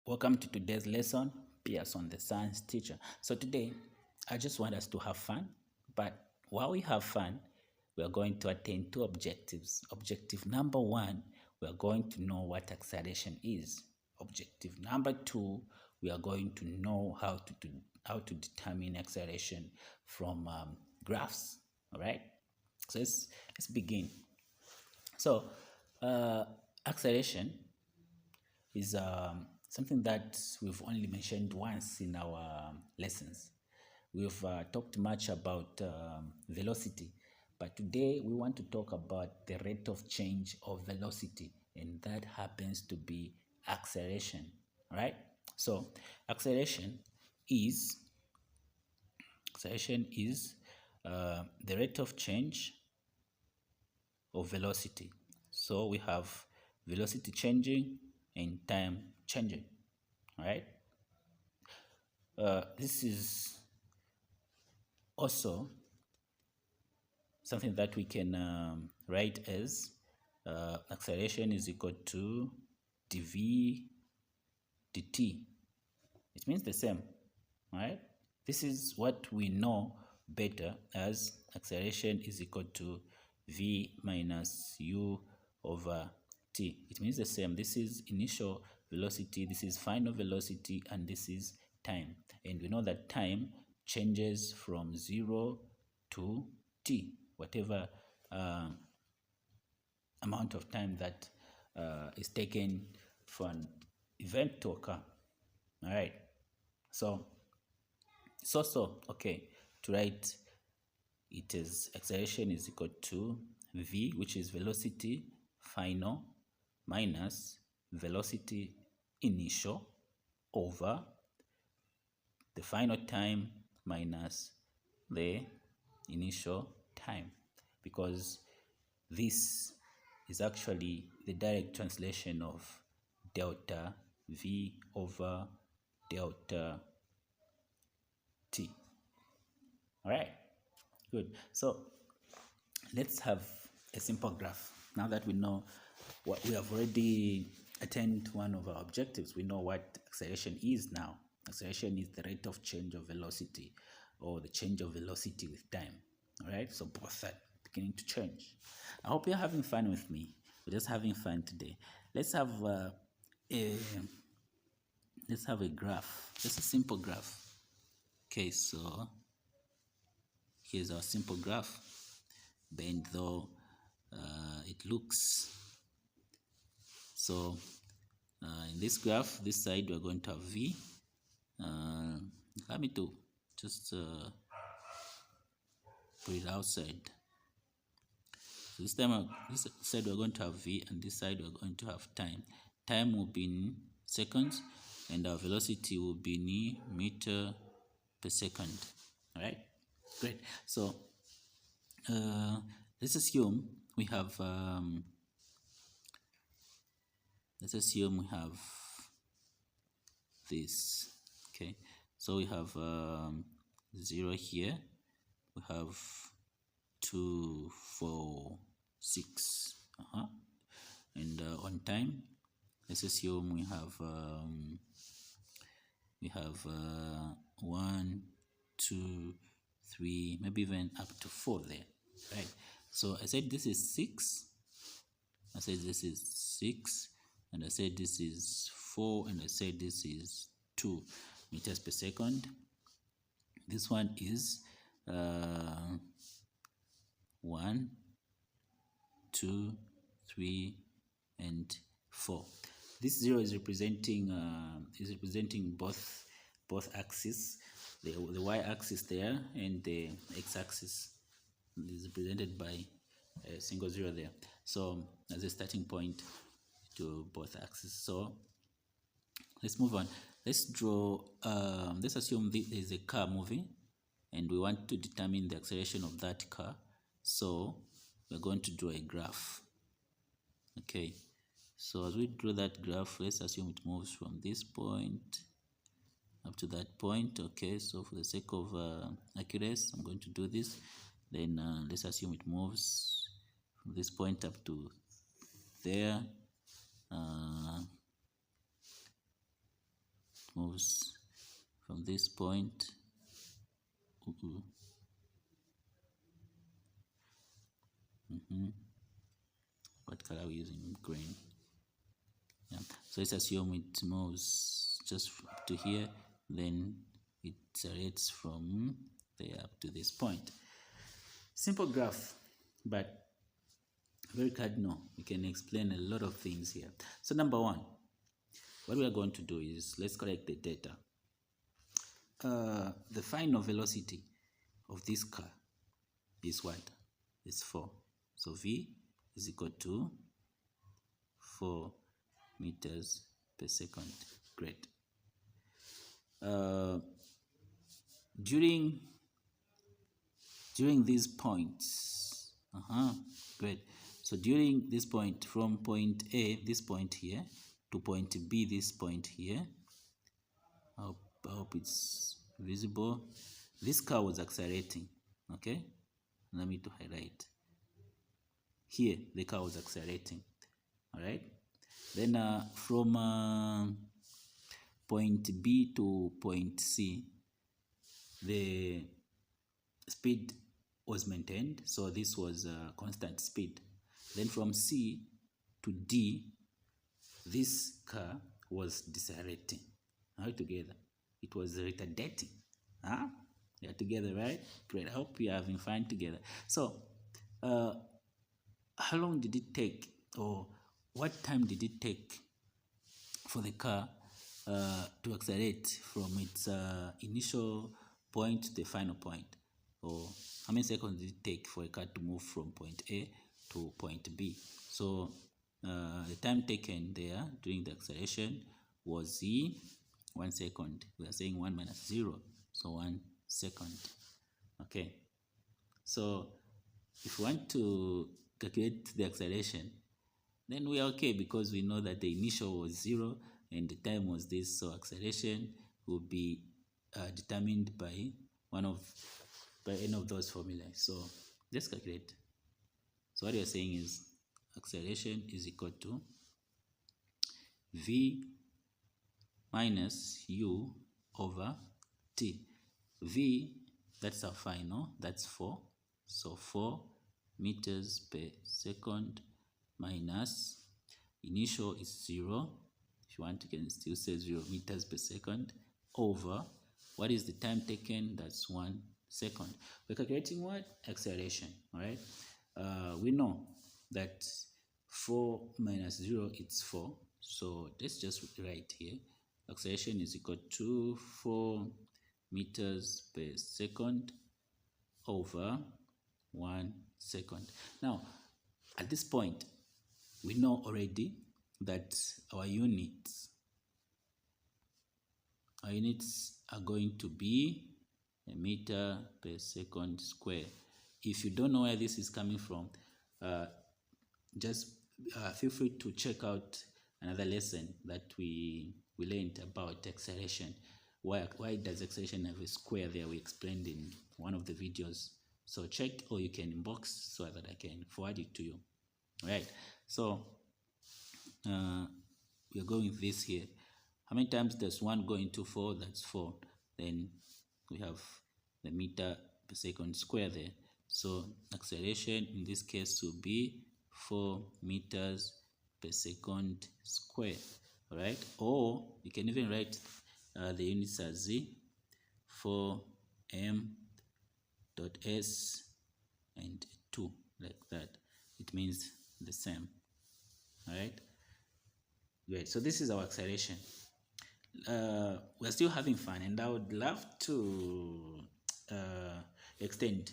Welcome to today's lesson, Pearson, the science teacher. So today, I just want us to have fun, but while we have fun, we are going to attain two objectives. Objective number one, we are going to know what acceleration is. Objective number two, we are going to know how to determine acceleration from graphs. All right. So let's begin. So acceleration is something that we've only mentioned once in our lessons. We've talked much about velocity, but today we want to talk about the rate of change of velocity, and that happens to be acceleration, right? So acceleration is the rate of change of velocity. So we have velocity changing and time changing, right? This is also something that we can write as acceleration is equal to dv dt. It means the same, right? This is what we know better as acceleration is equal to v minus u over t. It means the same. This is initial velocity, this is final velocity, and this is time. And we know that time changes from 0 to t, whatever amount of time that is taken for an event to occur. All right. So it's also okay to write it as acceleration is equal to v, which is velocity final, minus velocity initial over the final time minus the initial time, because this is actually the direct translation of delta v over delta t. All right, good. So let's have a simple graph. Now that we know what we have already attained one of our objectives, we know what acceleration is now. Acceleration is the rate of change of velocity, or the change of velocity with time. All right, so both are beginning to change. I hope you're having fun with me. We're just having fun today. Let's have a graph, just a simple graph. Okay, so here's our simple graph. Then though it looks so in this graph, this side we're going to have v. Let me to just put it outside. So this time, this side we're going to have v, and this side we're going to have time. Time will be in seconds, and our velocity will be in meter per second. All right, great. So let's assume we have this. Okay, so we have 0 here, we have 2, 4, 6, and on time, let's assume we have 1, 2, 3, maybe even up to 4 there, right? So I said this is 6, I said this is 6, and I said this is 4, and I said this is 2 meters per second. This one is 1, 2, 3, and 4. This 0 is representing both axes, the y-axis there, and the x-axis is represented by a single 0 there. So as a starting point to both axes. So let's move on. Let's draw. Let's assume there is a car moving, and we want to determine the acceleration of that car. So we're going to draw a graph. Okay. So as we draw that graph, let's assume it moves from this point up to that point. Okay. So for the sake of accuracy, I'm going to do this. Then let's assume it moves from this point up to there. moves from this point. What color are we using? Green. Yeah. So let's assume it moves just up to here, then it accelerates from there up to this point. Simple graph, but very cardinal. We can explain a lot of things here. So number one, what we are going to do is let's collect the data. The final velocity of this car is what? It's 4. So v is equal to 4 meters per second. Great. During these points, great. So during this point, from point A, this point here, to point B, this point here, I hope it's visible. This car was accelerating. Okay, let me to highlight here. The car was accelerating. All right. Then from point B to point C, the speed was maintained. So this was a constant speed. Then from C to D, this car was decelerating. All together, it was retardating. They are together, right? Great. I hope you are having fun together. So, how long did it take, or what time did it take for the car to accelerate from its initial point to the final point? Or how many seconds did it take for a car to move from point A to point B? So the time taken there during the acceleration was 1 second. We are saying 1 minus 0, so 1 second. Okay, so if we want to calculate the acceleration, then we are okay, because we know that the initial was 0 and the time was this. So acceleration will be determined by any of those formulas. So let's calculate. So what you're saying is acceleration is equal to v minus u over t. V, that's our final, that's 4. So 4 meters per second minus initial is 0. If you want, you can still say 0 meters per second over what is the time taken? That's 1 second. We're calculating what? Acceleration. All right. We know that 4 minus 0 is 4. So let's just write here. Acceleration is equal to 4 meters per second over 1 second. Now, at this point, we know already that our units are going to be a meter per second square. If you don't know where this is coming from, just feel free to check out another lesson that we learned about acceleration. Why does acceleration have a square there? We explained in one of the videos. So check, or you can inbox so that I can forward it to you. All right. So we're going with this here. How many times does 1 go into 4? That's 4. Then we have the meter per second square there. So acceleration in this case will be 4 meters per second square. All right. Or you can even write the units as z 4m dot s and 2, like that. It means the same. All right. Great. So this is our acceleration. We're still having fun, and I would love to extend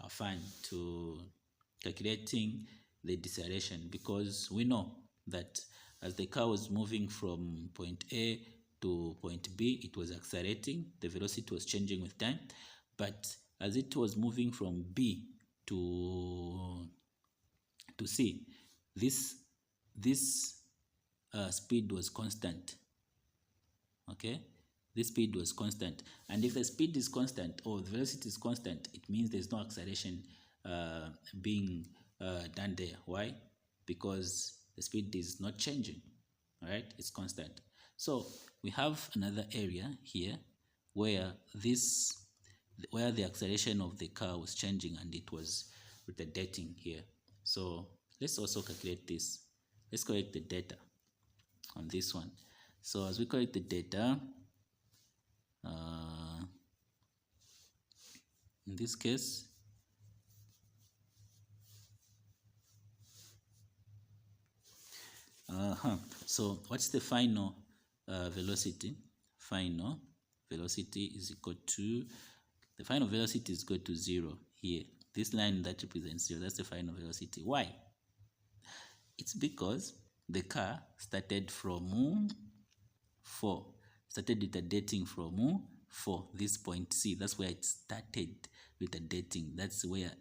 our fun to calculating the deceleration, because we know that as the car was moving from point A to point B, it was accelerating. The velocity was changing with time. But as it was moving from B to C, this speed was constant. Okay, this speed was constant. And if the speed is constant, or the velocity is constant, it means there's no acceleration being done there. Why? Because the speed is not changing. All right, it's constant. So we have another area here where the acceleration of the car was changing and it was retardating here. So let's also calculate this. Let's collect the data on this one. So as we collect the data, in this case, so what's the final velocity? Final velocity is equal to, the final velocity is equal to 0 here. This line that represents 0, that's the final velocity. Why? It's because the car started from 4, started retardating from 4, this point C. That's where it started retardating. That's where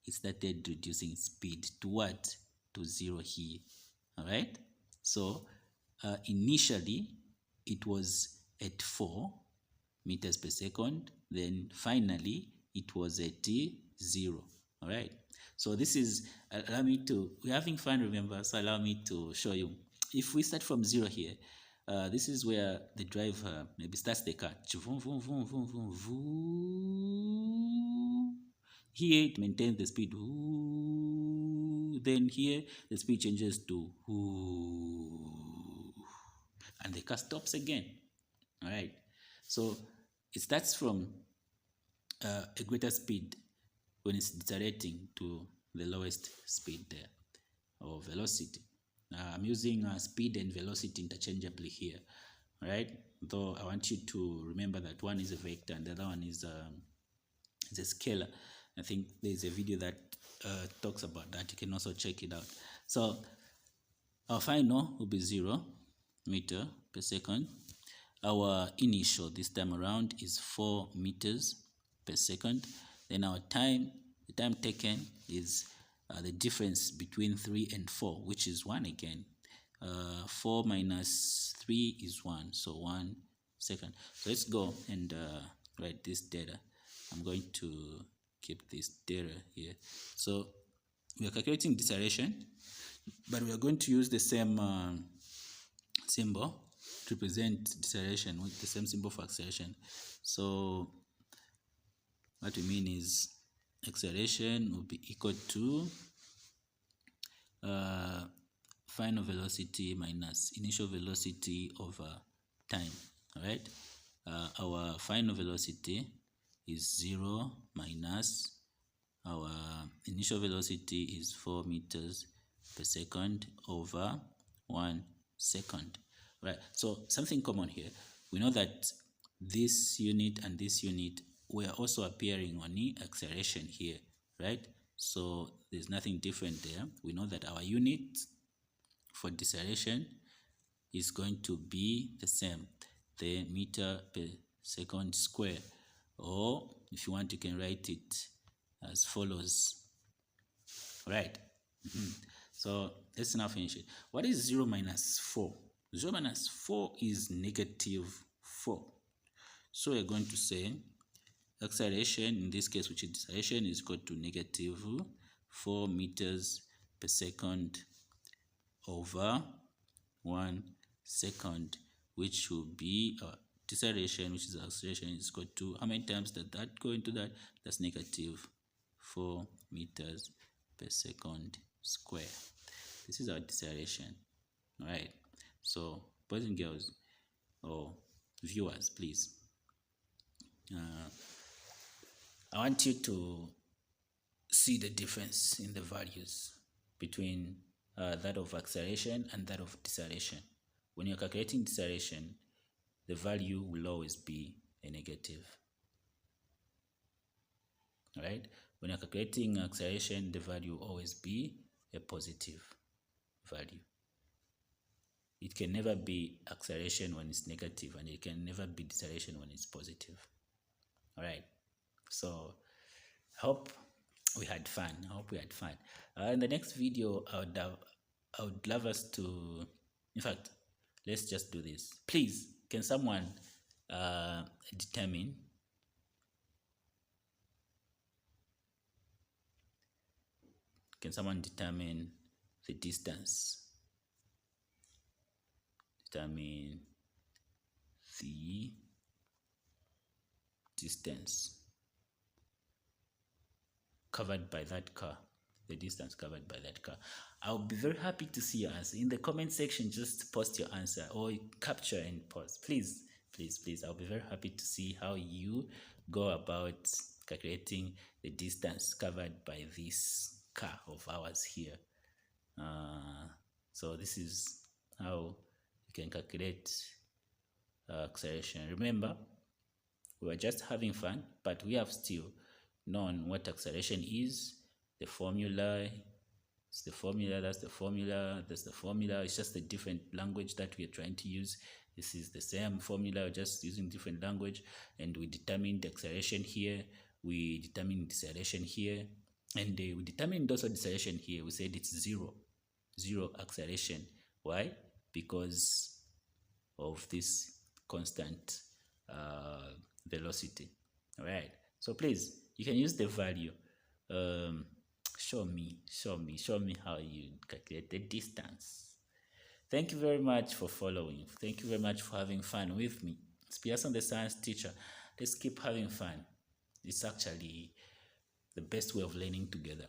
it started reducing speed to what? To 0 here. All right. So initially it was at 4 meters per second. Then finally it was at 0. All right. So this is, allow me to, we're having fun, remember, so allow me to show you. If we start from 0 here, this is where the driver maybe starts the car. Here it maintains the speed. Then here the speed changes to, and the car stops again. All right. So it starts from a greater speed when it's decelerating to the lowest speed there, or velocity. I'm using speed and velocity interchangeably here, right? Though I want you to remember that one is a vector and the other one is a scalar. I think there's a video that talks about that. You can also check it out. So our final will be 0 meter per second. Our initial this time around is 4 meters per second. Then our time, the time taken is the difference between 3 and 4, which is 1 again. 4 minus 3 is 1, so 1 second. So let's go and write this data. I'm going to keep this data here. So we are calculating deceleration, but we are going to use the same symbol to represent deceleration with the same symbol for acceleration. So what we mean is acceleration will be equal to final velocity minus initial velocity over time. All right. Our final velocity is 0 minus our initial velocity is 4 meters per second over 1 second. Right. So something common here. We know that this unit and this unit were also appearing on the acceleration here, right? So there's nothing different there. We know that our unit for deceleration is going to be the same, the meter per second square, or if you want you can write it as follows. Right. So let's now finish it. What is 0 minus 4? 0 minus 4 is negative 4. So we're going to say acceleration, in this case, which is deceleration, is equal to negative 4 meters per second over 1 second, which will be deceleration, which is acceleration, is equal to, how many times does that go into that? That's negative 4 meters per second square. This is our deceleration. All right. So boys and girls, or viewers, please, I want you to see the difference in the values between that of acceleration and that of deceleration. When you're calculating deceleration, the value will always be a negative. All right? When you're calculating acceleration, the value will always be a positive value. It can never be acceleration when it's negative, and it can never be deceleration when it's positive. All right. So I hope we had fun. In the next video, I would love us to, in fact, let's just do this. Please, can someone determine the distance? Determine distance covered by that car. The distance covered by that car. I'll be very happy to see your answer. In the comment section, just post your answer or capture and post. Please, please, please. I'll be very happy to see how you go about calculating the distance covered by this car of ours here. So this is how you can calculate acceleration. Remember, we are just having fun, but we have still known what acceleration is. The formula, it's the formula, that's the formula, that's the formula. It's just a different language that we are trying to use. This is the same formula, just using different language. And we determined the acceleration here. We determined deceleration here. And we determined also deceleration here. We said it's zero acceleration. Why? Because of this constant velocity. All right. So please, you can use the value. Show me how you calculate the distance. Thank you very much for following. Thank you very much for having fun with me. It's Pearson, the science teacher. Let's keep having fun. It's actually the best way of learning together.